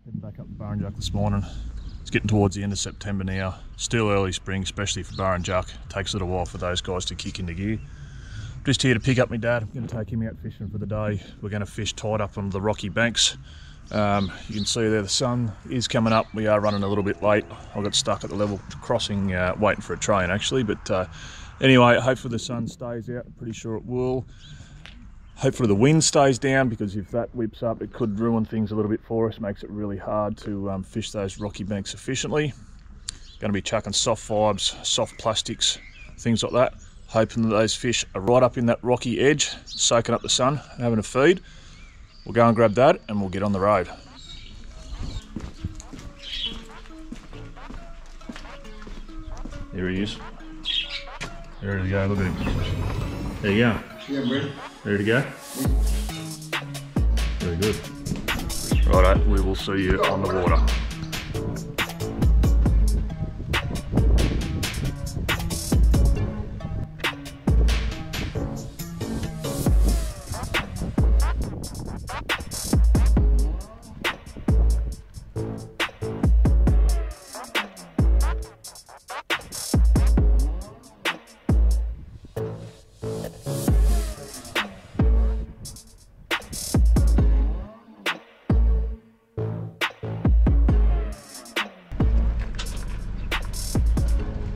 Heading back up to Burrinjuck this morning. It's getting towards the end of September now. Still early spring, especially for Burrinjuck. Takes a little while for those guys to kick into gear. Just here to pick up my dad. I'm going to take him out fishing for the day. We're going to fish tied up on the rocky banks. You can see there the sun is coming up. We are running a little bit late. I got stuck at the level crossing, waiting for a train actually. But anyway, hopefully the sun stays out. I'm pretty sure it will. Hopefully the wind stays down, because if that whips up it could ruin things a little bit for us. Makes it really hard to fish those rocky banks efficiently. Going to be chucking soft fibres, soft plastics, things like that. Hoping that those fish are right up in that rocky edge, soaking up the sun, having a feed. We'll go and grab that and we'll get on the road. There he is. Ready to go, look at him. There you go. Yeah, I'm ready. Ready to go? Very good. Righto, we will see you on the water.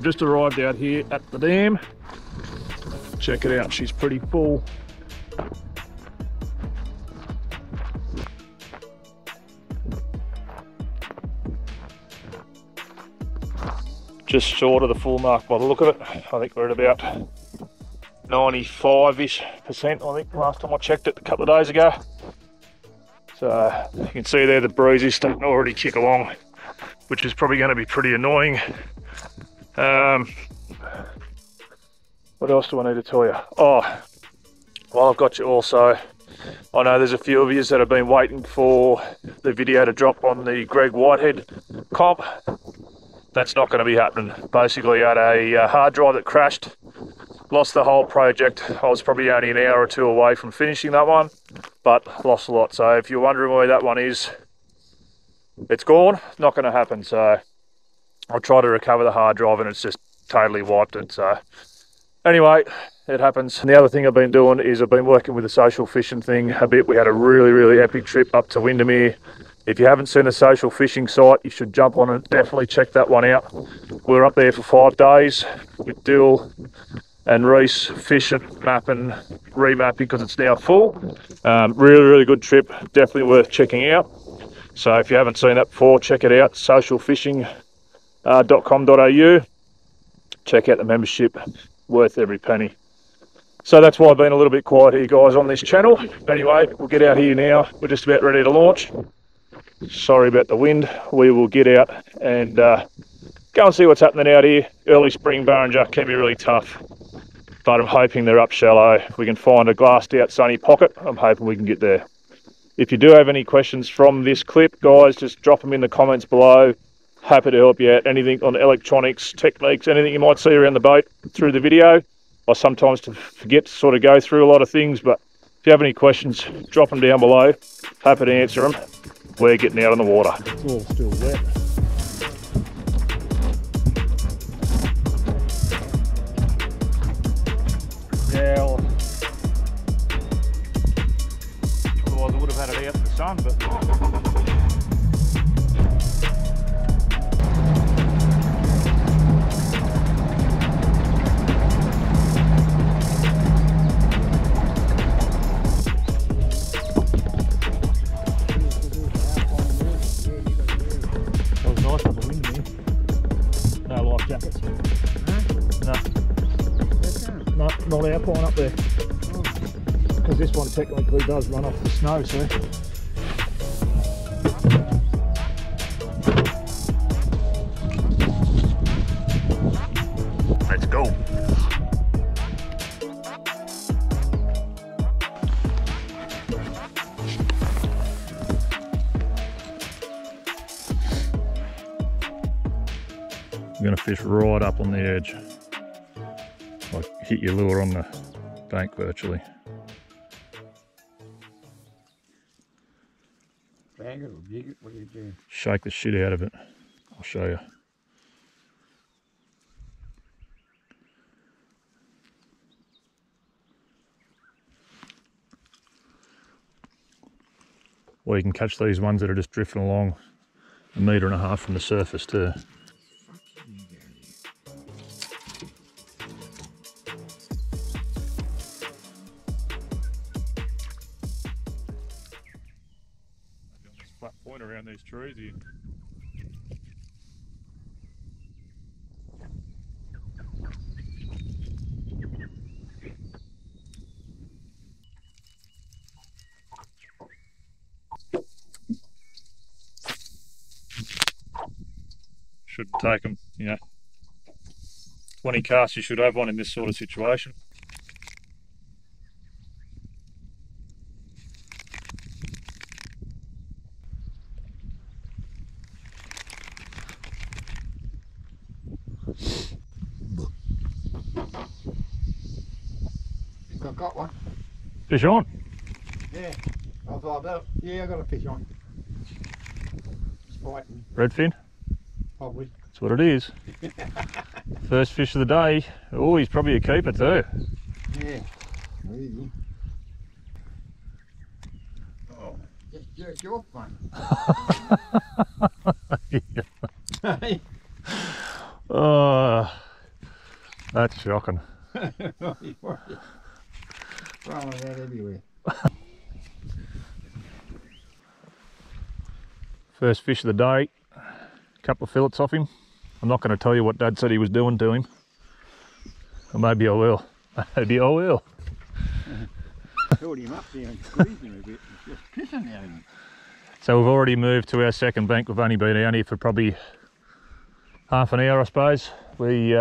Just arrived out here at the dam. Check it out, she's pretty full. Just short of the full mark by the look of it. I think we're at about 95-ish%, I think, last time I checked it a couple of days ago. So you can see there the breeze is starting to already kick along, which is probably going to be pretty annoying. What else do I need to tell you? Oh, while I've got you also, I know there's a few of you that have been waiting for the video to drop on the Greg Whitehead comp. That's not going to be happening. Basically, I had a hard drive that crashed, lost the whole project. I was probably only an hour or two away from finishing that one, but lost a lot. So if you're wondering where that one is, it's gone. Not going to happen. So I'll try to recover the hard drive and it's just totally wiped it. So anyway, it happens. And the other thing I've been doing is I've been working with the social fishing thing a bit. We had a really epic trip up to Windermere. If you haven't seen the social fishing site, you should jump on it. Definitely check that one out. We were up there for 5 days with Dill and Reese fishing, mapping, remapping because it's now full. Really good trip. Definitely worth checking out. So if you haven't seen that before, check it out. socialfishing.com.au. Check out the membership, worth every penny. So that's why I've been a little bit quiet here, guys, on this channel. Anyway, we'll get out here now. We're just about ready to launch. Sorry about the wind. We will get out and go and see what's happening out here. Early spring Burrinjuck can be really tough, but I'm hoping they're up shallow. If we can find a glassed out sunny pocket, I'm hoping we can get there. If you do have any questions from this clip, guys, just drop them in the comments below. Happy to help you out. Anything on electronics, techniques, anything you might see around the boat through the video. I sometimes forget to sort of go through a lot of things, but if you have any questions, drop them down below. Happy to answer them. We're getting out on the water. It's all still wet. Yeah, otherwise I would have had it out in the sun, but jackets. Huh? No, not our pine up there. Oh. Because this one technically does run off the snow, see? Let's go. I'm going to fish right up on the edge. Like hit your lure on the bank virtually. Bang it or jig it? What do you do? Shake the shit out of it. I'll show you. Or you can catch these ones that are just drifting along 1.5 meters from the surface too. Flat point around these trees here. Shouldn't take them, you know. 20 casts, you should have one in this sort of situation. Think I've got one. Fish on? Yeah. I thought about, yeah, I got a fish on. It's fighting. Redfin? Probably. That's what it is. First fish of the day. Oh, he's probably a keeper too. Yeah. Easy. Oh, just jerked you off, mate. Hey. Oh, that's shocking. Throwing that everywhere. First fish of the day. Couple of fillets off him. I'm not going to tell you what Dad said he was doing to him. Or maybe I will. Maybe I will. Filled him up there and squeezed him a bit. It's just pissing out of him. So we've already moved to our second bank. We've only been down here for probably half an hour, I suppose. We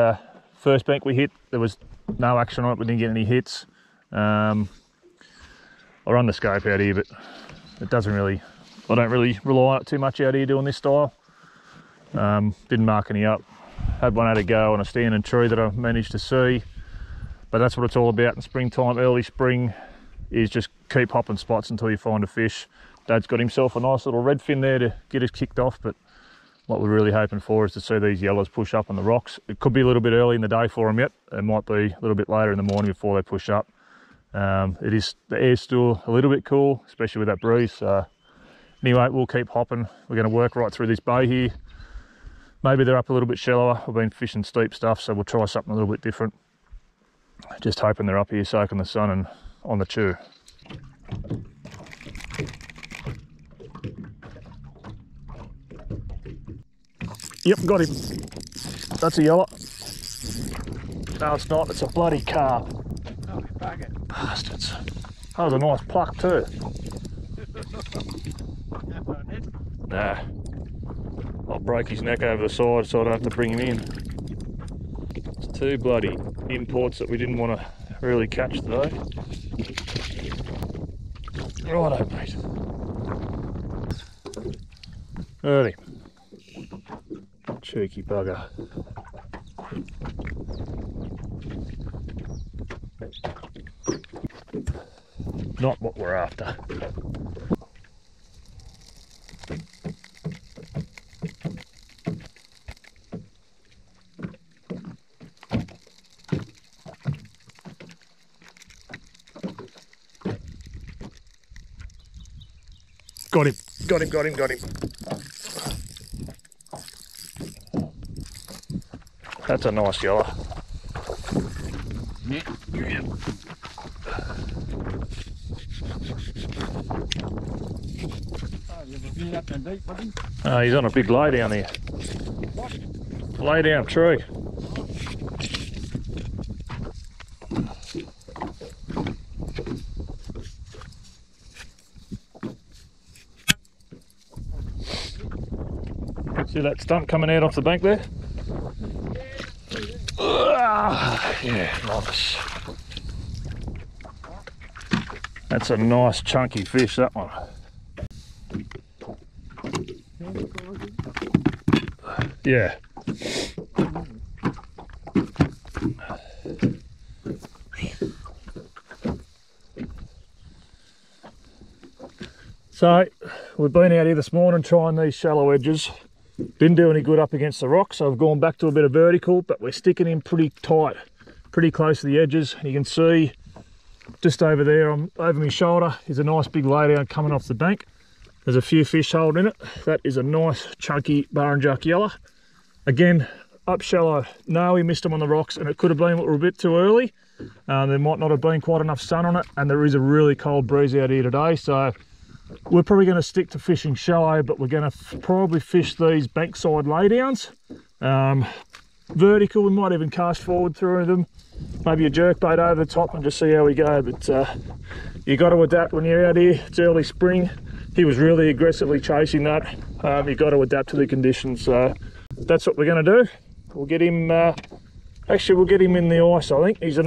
first bank we hit, there was no action on it. We didn't get any hits. I run the scope out here, but it doesn't really, I don't really rely on it too much out here doing this style. Didn't mark any up. Had one had a go on a standing tree that I managed to see. But that's what it's all about in springtime, early spring, is just keep hopping spots until you find a fish. Dad's got himself a nice little redfin there to get us kicked off, but what we're really hoping for is to see these yellas push up on the rocks. It could be a little bit early in the day for them yet. It might be a little bit later in the morning before they push up. The air's still a little bit cool, especially with that breeze. So anyway, we'll keep hopping. We're going to work right through this bay here. Maybe they're up a little bit shallower. We've been fishing steep stuff, so we'll try something a little bit different. Just hoping they're up here soaking the sun and on the chew. Yep, got him. That's a yellow. No, it's not. It's a bloody carp. Oh, bugger. Bastards. That was a nice pluck too. Nah. I'll break his neck over the side so I don't have to bring him in. It's two bloody imports that we didn't want to really catch today. Righto, mate. Early. Cheeky bugger. Not what we're after. Got him, got him, got him, got him. That's a nice yellow. Yeah. Yeah. Oh, you ever been up and deep, buddy? He's on a big lay down there. What? Lay down tree. See that stump coming out off the bank there? Yeah, nice. That's a nice chunky fish, that one. Yeah. So we've been out here this morning trying these shallow edges. Didn't do any good up against the rocks, so I've gone back to a bit of vertical, but we're sticking in pretty tight, pretty close to the edges. You can see just over there, over my shoulder, is a nice big laydown coming off the bank. There's a few fish holding it. That is a nice chunky Burrinjuck yellow. Again, up shallow. No, we missed them on the rocks, and it could have been we were a bit too early. There might not have been quite enough sun on it, and there is a really cold breeze out here today, so we're probably going to stick to fishing shallow, but we're going to probably fish these bankside laydowns. Vertical, we might even cast forward through them, maybe a jerkbait over the top and just see how we go. But you got to adapt when you're out here. It's early spring. He was really aggressively chasing that. You got to adapt to the conditions. So that's what we're going to do. We'll get him. Actually, we'll get him in the ice. I think he's a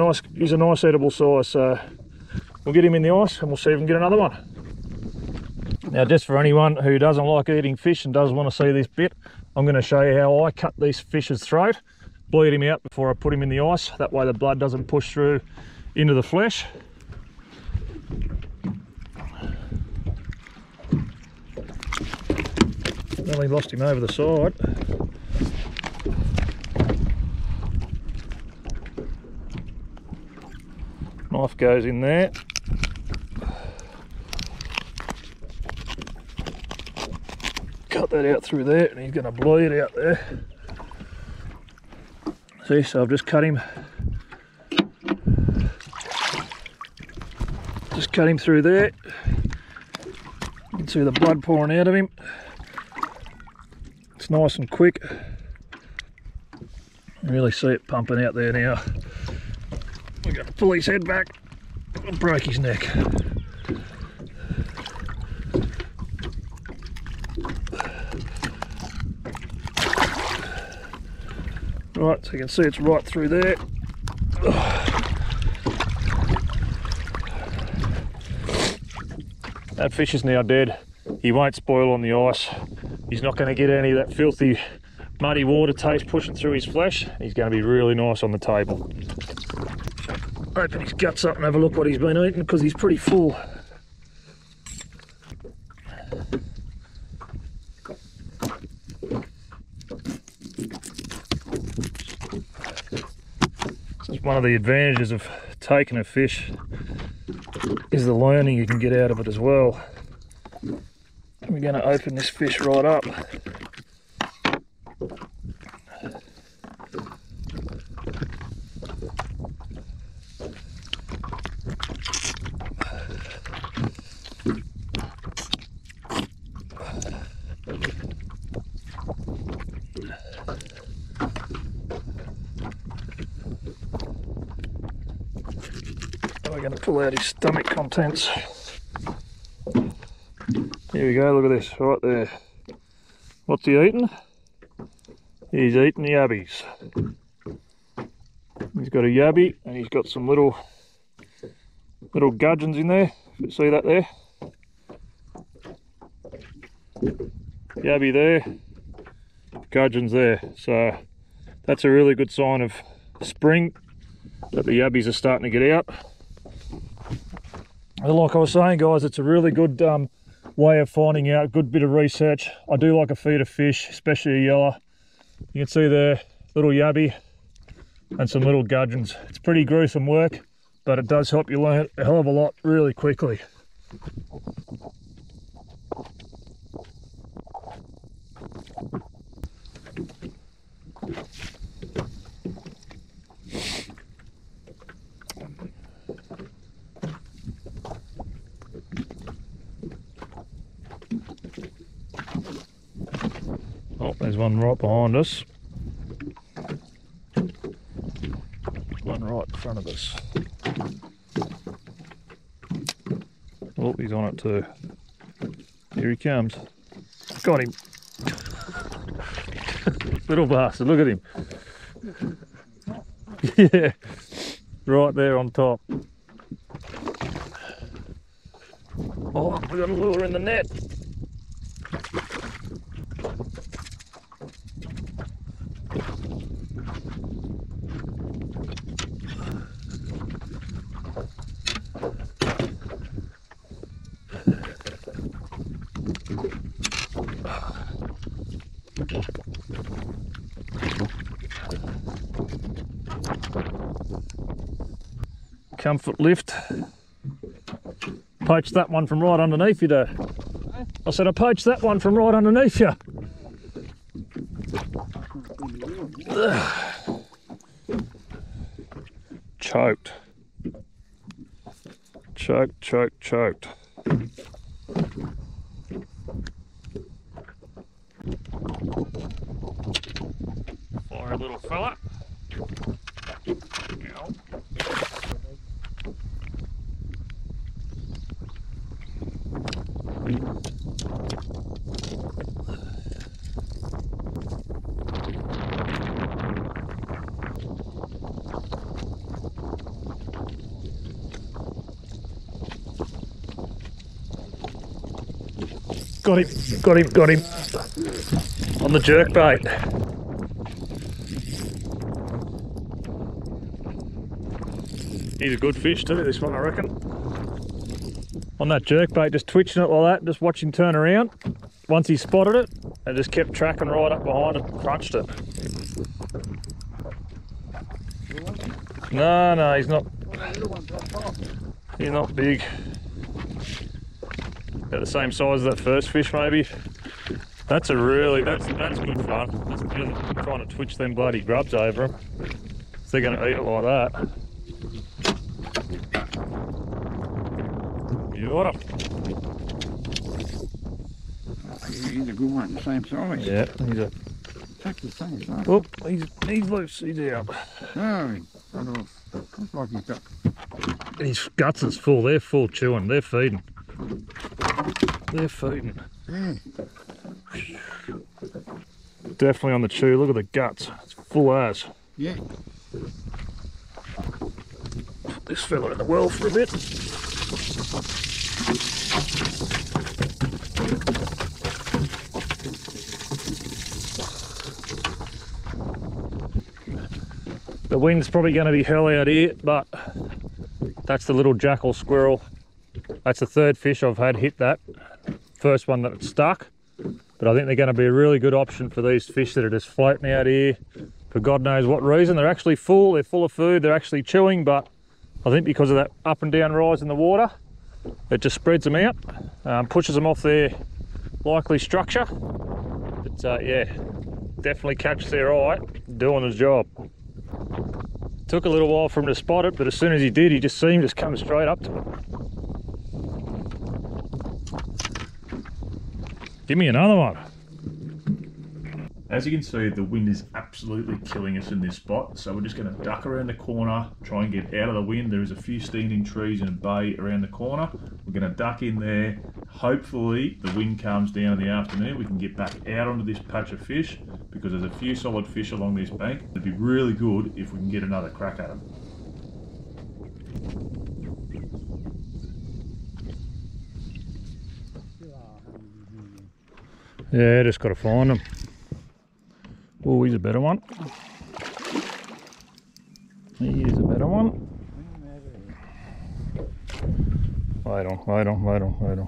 nice edible size. So we'll get him in the ice and we'll see if we can get another one. Now, just for anyone who doesn't like eating fish and does want to see this bit, I'm going to show you how I cut these fish's throat, bleed him out before I put him in the ice. That way the blood doesn't push through into the flesh. Nearly lost him over the side. Knife goes in there. Cut that out through there, and he's going to bleed out there. See, so I've just cut him. Just cut him through there. You can see the blood pouring out of him. It's nice and quick. You really see it pumping out there now. We're going to pull his head back and break his neck. Right, so you can see it's right through there. That fish is now dead. He won't spoil on the ice. He's not going to get any of that filthy, muddy water taste pushing through his flesh. He's going to be really nice on the table. Open his guts up and have a look what he's been eating, because he's pretty full. One of the advantages of taking a fish is the learning you can get out of it as well. We're going to open this fish right up. We're going to pull out his stomach contents. Here we go, look at this, right there. What's he eating? He's eating the yabbies. He's got a yabby and he's got some little gudgeons in there. You see that there? Yabby there, gudgeons there. So that's a really good sign of spring, that the yabbies are starting to get out. Like I was saying, guys, it's a really good way of finding out, good bit of research. I do like a feed of fish, especially a yellow. You can see there, little yabby and some little gudgeons. It's pretty gruesome work, but it does help you learn a hell of a lot really quickly. Oh, there's one right behind us. One right in front of us. Oh, he's on it too. Here he comes. Got him. Little bastard, look at him. Yeah, right there on top. Oh, we got a lure in the net. Comfort lift. Poached that one from right underneath you though. I said I poached that one from right underneath you. Choked. Choked, choked, choked. Fire little fella. Got him, got him, got him. On the jerk bait. He's a good fish too, this one I reckon. On that jerk bait, just twitching it like that, just watch him turn around. Once he spotted it, and just kept tracking right up behind it and crunched it. No, he's not. He's not big. About the same size as that first fish maybe. That's a really, that's good fun. That's good. I'm trying to twitch them bloody grubs over them. So they're going to eat it like that. You got him. He's a good one, the same size. Yeah, he's a... Exactly the same size. Oh, he's loose, he's out. Oh, looks like he's got... His guts is full, they're full chewing, they're feeding. They're feeding. Yeah. Definitely on the chew, look at the guts, it's full as. Yeah. Put this fella in the well for a bit. The wind's probably going to be hell out here, but that's the little jackal squirrel. That's the third fish I've had hit that. First one that stuck, but I think they're going to be a really good option for these fish that are just floating out here for God knows what reason. They're actually full, they're full of food, they're actually chewing, but I think because of that up and down rise in the water, it just spreads them out, pushes them off their likely structure. But yeah, definitely catches their eye, doing his job. Took a little while for him to spot it, but as soon as he did, he just seemed to come straight up to it. Give me another one. As you can see, the wind is absolutely killing us in this spot, so we're just going to duck around the corner, try and get out of the wind. There is a few standing trees and a bay around the corner. We're going to duck in there. Hopefully the wind calms down in the afternoon. We can get back out onto this patch of fish because there's a few solid fish along this bank. It'd be really good if we can get another crack at them. Yeah, just got to find them. Oh, he's a better one. He is a better one. Wait on, wait on, wait on, wait on.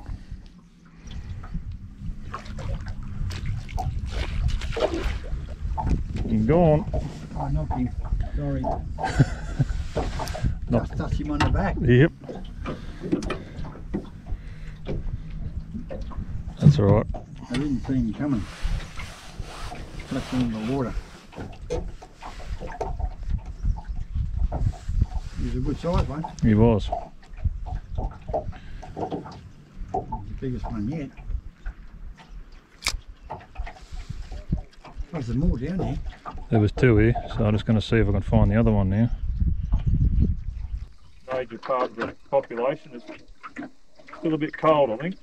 He's gone. I knocked him. Sorry. Just touched him on the back. Yep. That's alright. I didn't see him coming. Flipped in the water. He was a good size one. He was. The biggest one yet. There's more down here. There was two here, so I'm just going to see if I can find the other one now. Major part of the population is still a bit cold, I think.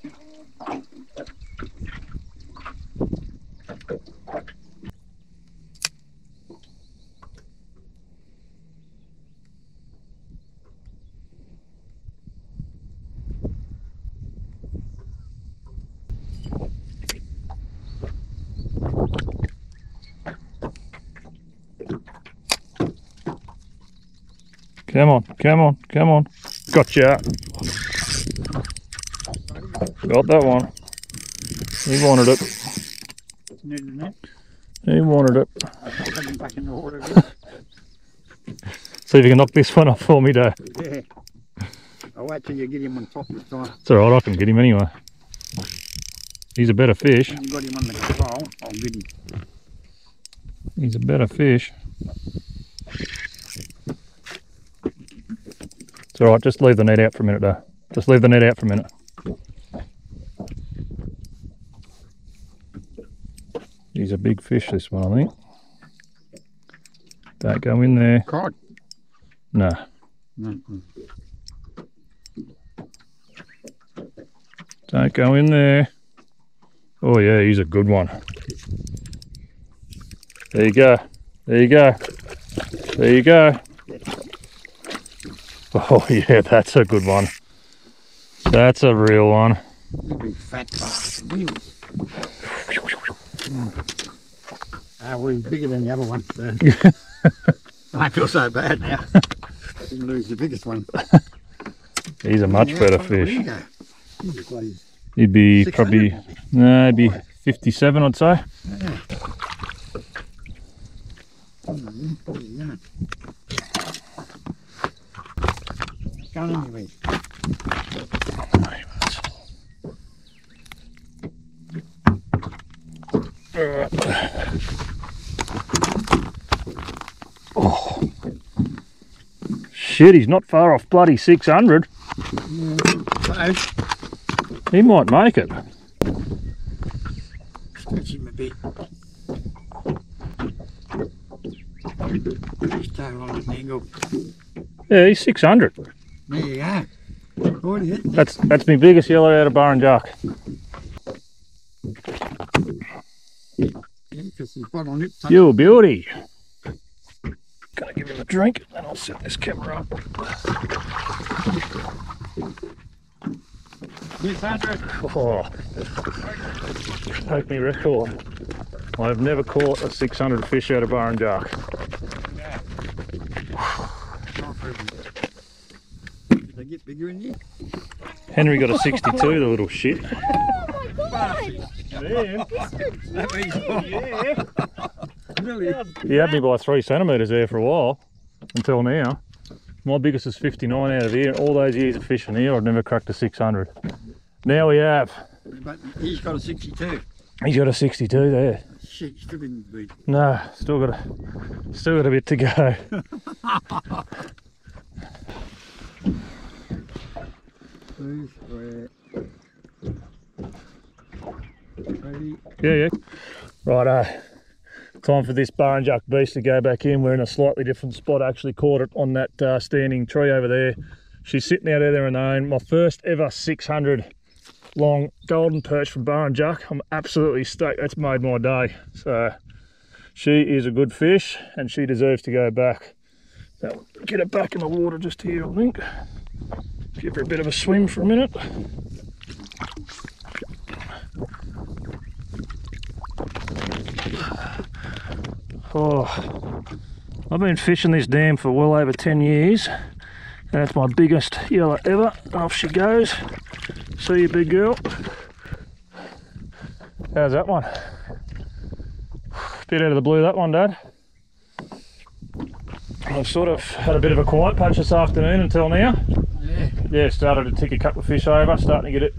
Come on, come on, come on. Gotcha. Got that one. He wanted it. New to net. He wanted it. I'll put him back in the water. See if you can knock this one off for me, Dad. Yeah. I'll wait till you get him on top this time. It's alright, I can get him anyway. He's a better fish. When you got him on the control, I'll get him. He's a better fish. It's alright, just leave the net out for a minute, though. Just leave the net out for a minute. He's a big fish, this one, I think. Don't go in there. Cod? No. Mm-hmm. Don't go in there. Oh yeah, he's a good one. There you go. There you go. There you go. Oh yeah, that's a good one. That's a real one. You big fat bastard. Well, he's bigger than the other one. So. I feel so bad now. Didn't lose the biggest one. He's a much better fish. He's He'd be probably, no, he'd be 57, I'd say. Yeah. Going anyway. Oh. Shit, he's not far off bloody 600. Yeah, he might make it. Stretch him a bit. His tail on his angle. Yeah, he's 600. There you go. Already hit that. That's my biggest yellow out of Burrinjuck. Yeah, because he's got on it. You beauty. Gonna give him a drink and I'll set this camera up. 600. Oh, take me record. I've never caught a 600 fish out of Burrinjuck. Yeah. Did they get bigger in here? Henry got a 62, the little shit. Yeah. Really? He had me by 3 centimetres there for a while, until now. My biggest is 59 out of here. All those years of fishing here, I've never cracked a 600. Now we have. But he's got a 62. He's got a 62 there. Shit, still didn't beat. No, still got a bit to go. Ready? Yeah. Right, time for this Burrinjuck beast to go back in. We're in a slightly different spot. I actually caught it on that standing tree over there. She's sitting out there on her own. My first ever 600 long golden perch from Burrinjuck. I'm absolutely stoked. That's made my day. So she is a good fish and she deserves to go back. So get it back in the water just here, I think. Give her a bit of a swim for a minute. Oh, I've been fishing this dam for well over 10 years and it's my biggest yellow ever. Off she goes. See you, big girl. How's that one? Bit out of the blue, that one, Dad. I've sort of had a bit of a quiet patch this afternoon until now. Yeah, started to tick a couple of fish over, starting to get it.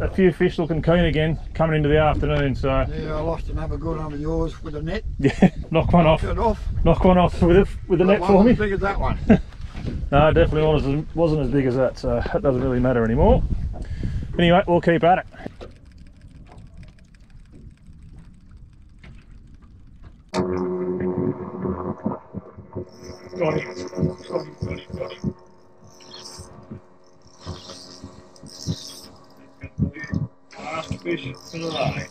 A few fish looking keen again coming into the afternoon. So yeah, I lost another good one of yours with a net. Yeah, knock one off. Knock one off with the net for me. As big as that one. No, definitely wasn't as big as that, so that doesn't really matter anymore. Anyway, we'll keep at it. Got him. Last fish for the day.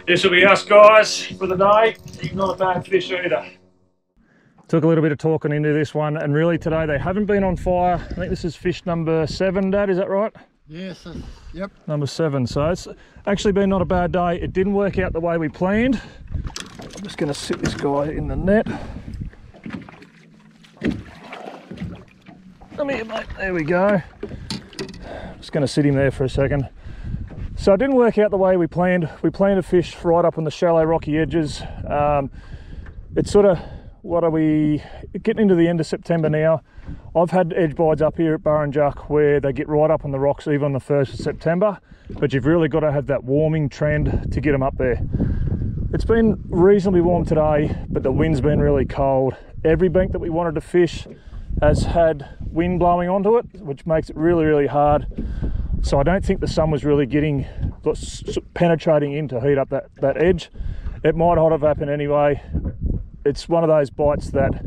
This will be us, guys, for the day. He's not a bad fish either. Took a little bit of talking into this one, and really today they haven't been on fire. I think this is fish number 7, Dad, is that right? Yes, yep. Number 7, so it's actually been not a bad day. It didn't work out the way we planned. I'm just going to sit this guy in the net. Come here, mate. There we go. Just Just going to sit him there for a second. So it didn't work out the way we planned. We planned to fish right up on the shallow rocky edges. It's sort of, what are we, getting into the end of September now. I've had edge bites up here at Burrinjuck where they get right up on the rocks even on the 1st of September, but you've really got to have that warming trend to get them up there. It's been reasonably warm today, but the wind's been really cold. Every bank that we wanted to fish has had wind blowing onto it, which makes it really, really hard. So I don't think the sun was really penetrating in to heat up that edge. It might not have happened anyway. It's one of those bites that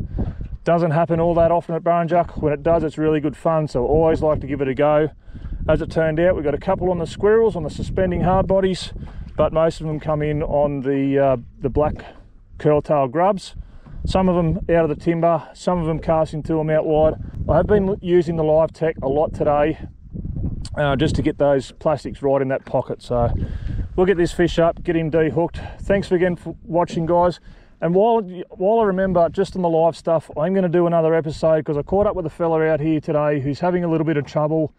doesn't happen all that often at Burrinjuck. When it does, it's really good fun, so I always like to give it a go. As it turned out, we got a couple on the squirrels, on the suspending hard bodies, but most of them come in on the black curl-tail grubs. Some of them out of the timber, some of them casting to them out wide. I have been using the live tech a lot today, just to get those plastics right in that pocket. So we'll get this fish up, get him dehooked. Thanks again for watching, guys. And while I remember, just on the live stuff, I'm going to do another episode because I caught up with a fella out here today who's having a little bit of trouble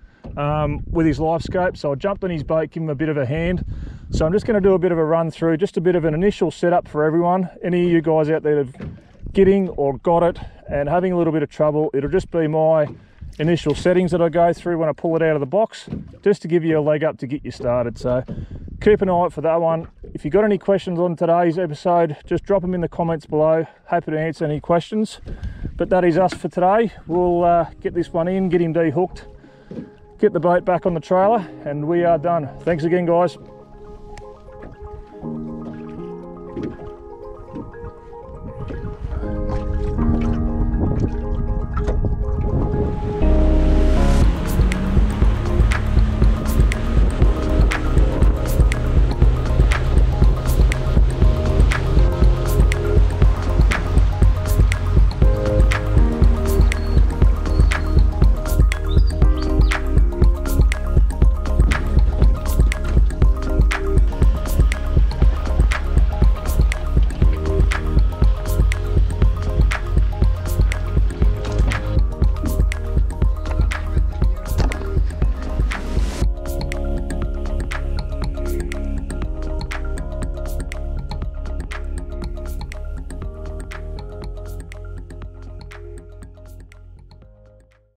with his live scope. So I jumped on his boat, give him a bit of a hand. So I'm just going to do a bit of a run through, just a bit of an initial setup for everyone. Any of you guys out there that are getting or got it and having a little bit of trouble, it'll just be my initial settings that I go through when I pull it out of the box, just to give you a leg up to get you started. So keep an eye out for that one. If you've got any questions on today's episode, just drop them in the comments below. Happy to answer any questions. But that is us for today. We'll get this one in, get him dehooked, get the boat back on the trailer, and we are done. Thanks again, guys.